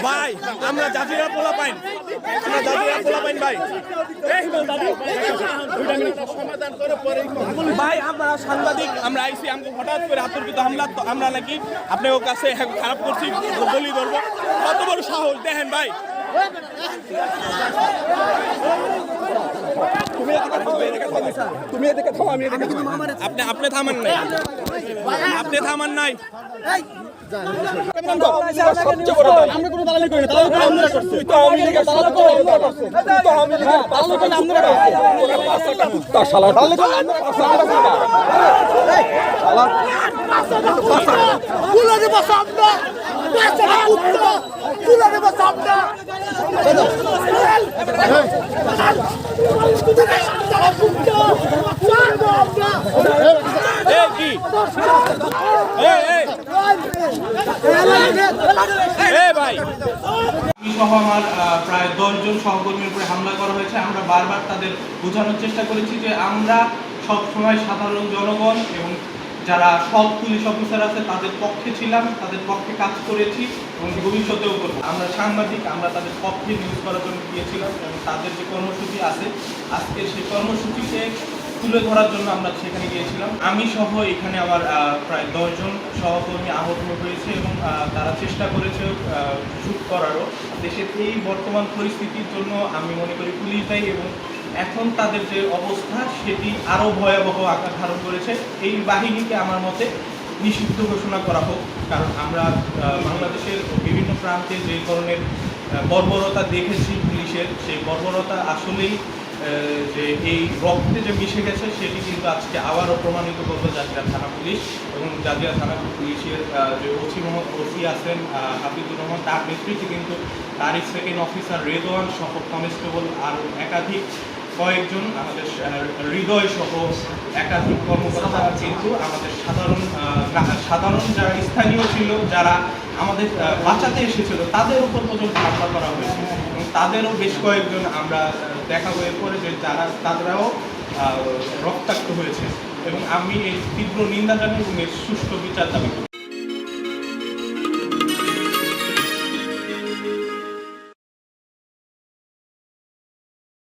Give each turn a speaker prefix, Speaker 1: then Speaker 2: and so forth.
Speaker 1: ভাই আমরা জাজিরা পোলা পাইন ভাই ভাই আমরা সাংবাদিক আমরা আইসি আমাকে হঠাৎ করে আতঙ্কিত হামলা আমরা নাকি আপনার কাছে খারাপ করছি বলি করবো কত বড় সাহস দেখেন ভাই আপনি থামান নাই আমরা কোনো দালালি করি না
Speaker 2: সহ আমার প্রায় 10 জন সহকর্মীর উপরে হামলা করা হয়েছে। আমরা বারবার তাদের বোঝানোর চেষ্টা করেছি যে আমরা সবসময় সাধারণ জনগণ এবং যারা সব পুলিশ অফিসার আছে তাদের পক্ষে ছিলাম, তাদের পক্ষে কাজ করেছি এবং ভবিষ্যতেও করব। আমরা সাংবাদিক, আমরা তাদের পক্ষে নিউজ করার জন্য গিয়েছিলাম এবং তাদের যে কর্মসূচি আছে আজকে সেই কর্মসূচিকে তুলে ধরার জন্য আমরা সেখানে গিয়েছিলাম। আমি সহ এখানে আমার প্রায় 10 জন সহকর্মী আহত হয়েছে এবং তারা চেষ্টা করেছে শুট করারও। দেশের এই বর্তমান পরিস্থিতির জন্য আমি মনে করি পুলিশ দায়ী এবং এখন তাদের যে অবস্থা সেটি আরও ভয়াবহ আকার ধারণ করেছে। এই বাহিনীকে আমার মতে নিষিদ্ধ ঘোষণা করা হোক, কারণ আমরা বাংলাদেশের বিভিন্ন প্রান্তে যে ধরনের বর্বরতা দেখেছি পুলিশের, সেই বর্বরতা আসলেই যে এই রক্তে যে মিশে গেছে সেটি কিন্তু আজকে আবারও প্রমাণিত করবে জাজিরা থানা পুলিশ এবং জাজিরা থানা পুলিশের যে ওসি আছেন হাফিজুর রহমান, তার নেতৃত্বে কিন্তু তারিখ সেকেন্ড অফিসার রেদওয়ান সহ কনস্টেবল আর একাধিক কয়েকজন আমাদের হৃদয় সহ একাধিক কর্মকর্তা কিন্তু আমাদের সাধারণ যারা স্থানীয় ছিল, যারা আমাদের বাঁচাতে এসেছিল তাদের উপর পর্যন্ত হামলা করা হয়েছে এবং তাদেরও বেশ কয়েকজন আমরা দেখা হয়ে পড়ে যে তারাও রক্তাক্ত হয়েছে এবং আমি এই তীব্র নিন্দা জানাই এবং এর সুষ্ঠু বিচার দাবি করি।